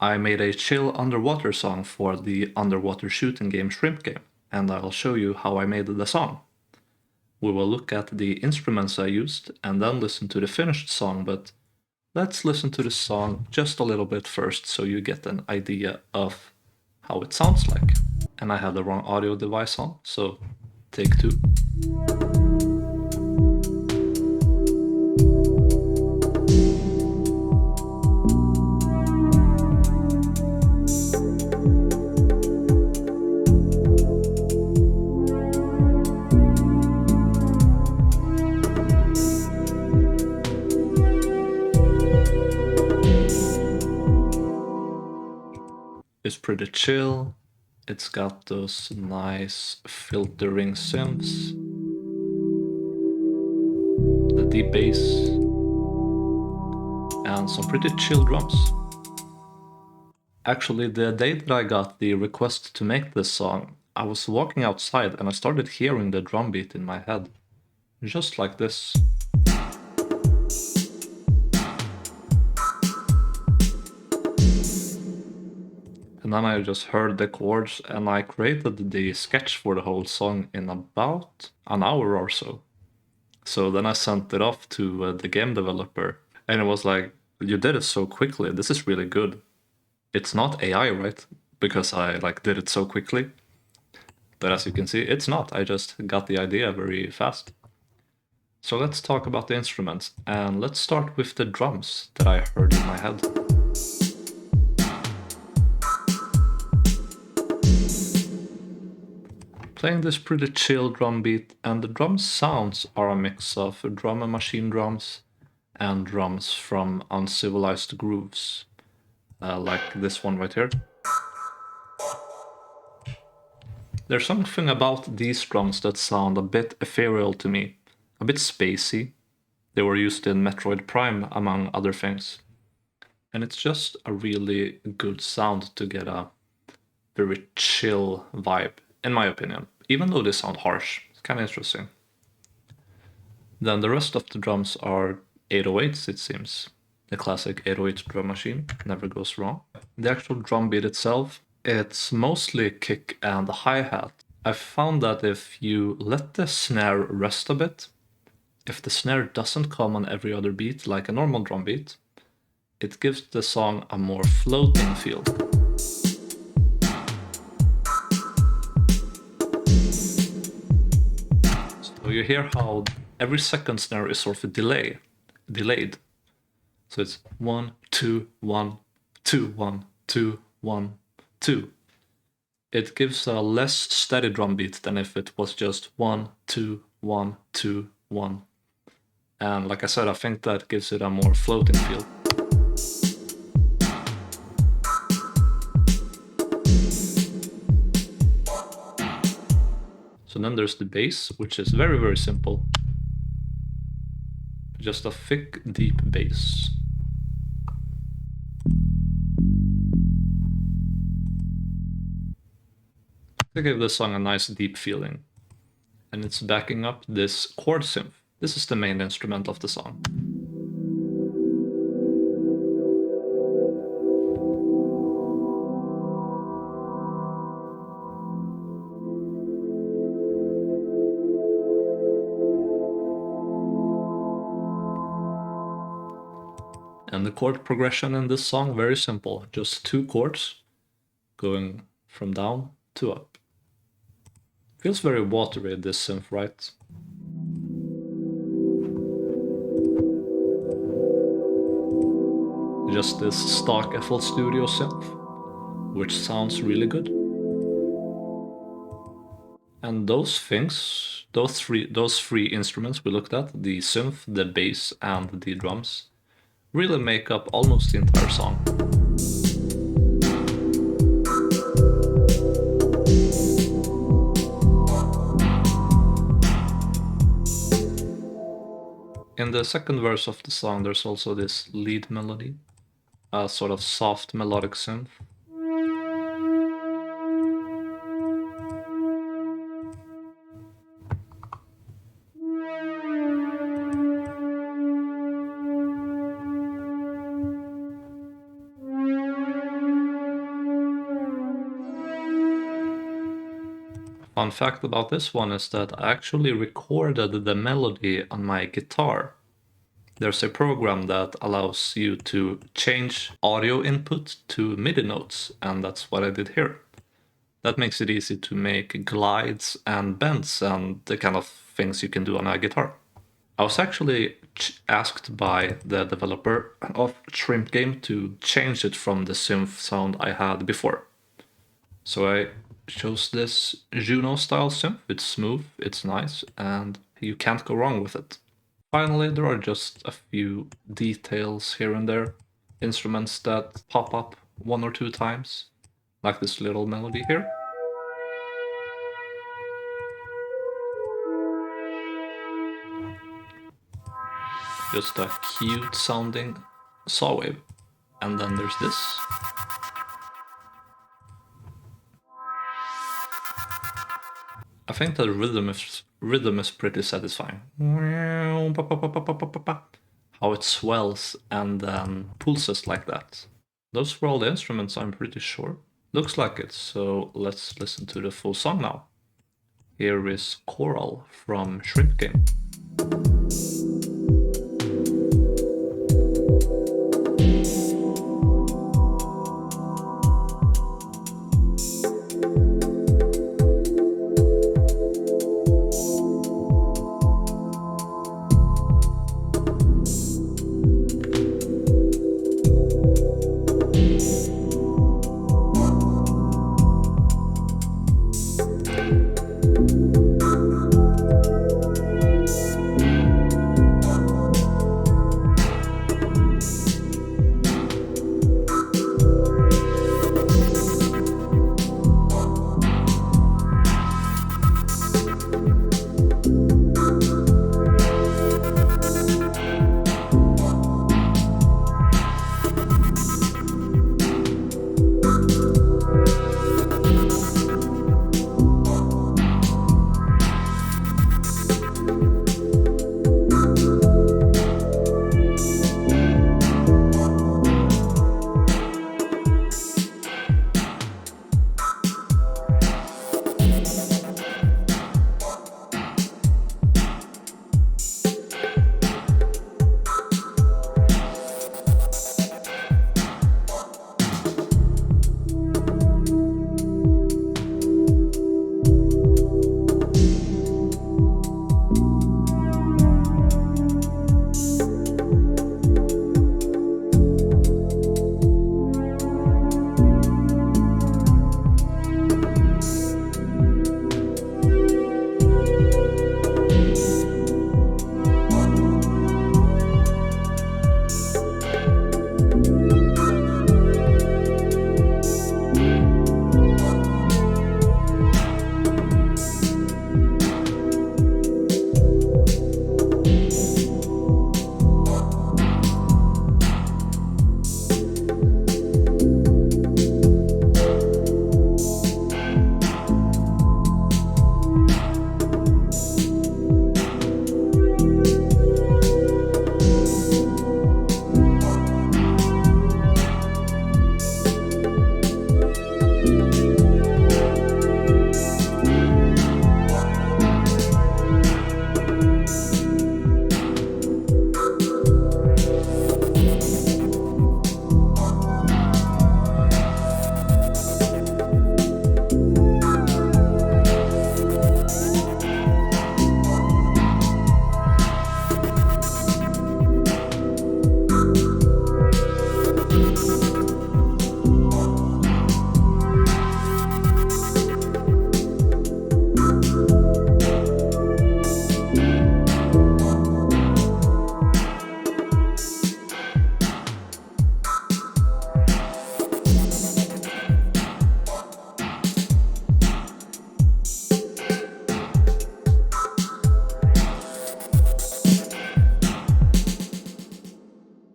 I made a chill underwater song for the underwater shooting game Shrimp Game, and I'll show you how I made the song. We will look at the instruments I used and then listen to the finished song, but let's listen to the song just a little bit first so you get an idea of how it sounds like. And I have the wrong audio device on, so take two. It's pretty chill. It's got those nice filtering synths, the deep bass, and some pretty chill drums. Actually, the day that I got the request to make this song, I was walking outside and I started hearing the drum beat in my head. Just like this. And then I just heard the chords and I created the sketch for the whole song in about an hour or so. So then I sent it off to the game developer and it was like, you did it so quickly, this is really good. It's not AI, right? Because I did it so quickly. But as you can see, it's not. I just got the idea very fast. So let's talk about the instruments, and let's start with the drums that I heard in my head. Playing this pretty chill drum beat, and the drum sounds are a mix of drum and machine drums and drums from Uncivilized Grooves, like this one right here. There's something about these drums that sound a bit ethereal to me, a bit spacey. They were used in Metroid Prime, among other things. And it's just a really good sound to get a very chill vibe, in my opinion. Even though they sound harsh, it's kind of interesting. Then the rest of the drums are 808s, it seems. The classic 808 drum machine, never goes wrong. The actual drum beat itself, it's mostly kick and hi-hat. I've found that if you let the snare rest a bit, if the snare doesn't come on every other beat like a normal drum beat, it gives the song a more floating feel. So you hear how every second snare is sort of delayed. So it's 1, 2, 1, 2, 1, 2, 1, 2. It gives a less steady drum beat than if it was just 1, 2, 1, 2, 1. And like I said, I think that gives it a more floating feel. So then there's the bass, which is very, very simple. Just a thick, deep bass. To give this song a nice, deep feeling. And it's backing up this chord synth. This is the main instrument of the song. And the chord progression in this song, very simple. Just 2 chords going from down to up. Feels very watery, this synth, right? Just this stock FL Studio synth, which sounds really good. And those things, those three instruments we looked at, the synth, the bass, and the drums, really make up almost the entire song. In the second verse of the song, there's also this lead melody, a sort of soft melodic synth. Fun fact about this one is that I actually recorded the melody on my guitar. There's a program that allows you to change audio input to MIDI notes, and that's what I did here. That makes it easy to make glides and bends and the kind of things you can do on a guitar. I was actually asked by the developer of Shrimp Game to change it from the synth sound I had before. So I chose this Juno style synth. It's smooth, it's nice, and you can't go wrong with it. Finally, there are just a few details here and there, instruments that pop up 1 or 2 times, like this little melody here. Just a cute sounding saw wave. And then there's this. I think the rhythm is pretty satisfying. How it swells and then pulses like that. Those were all the instruments, I'm pretty sure. Looks like it, so let's listen to the full song now. Here is Choral from Shrimp Game.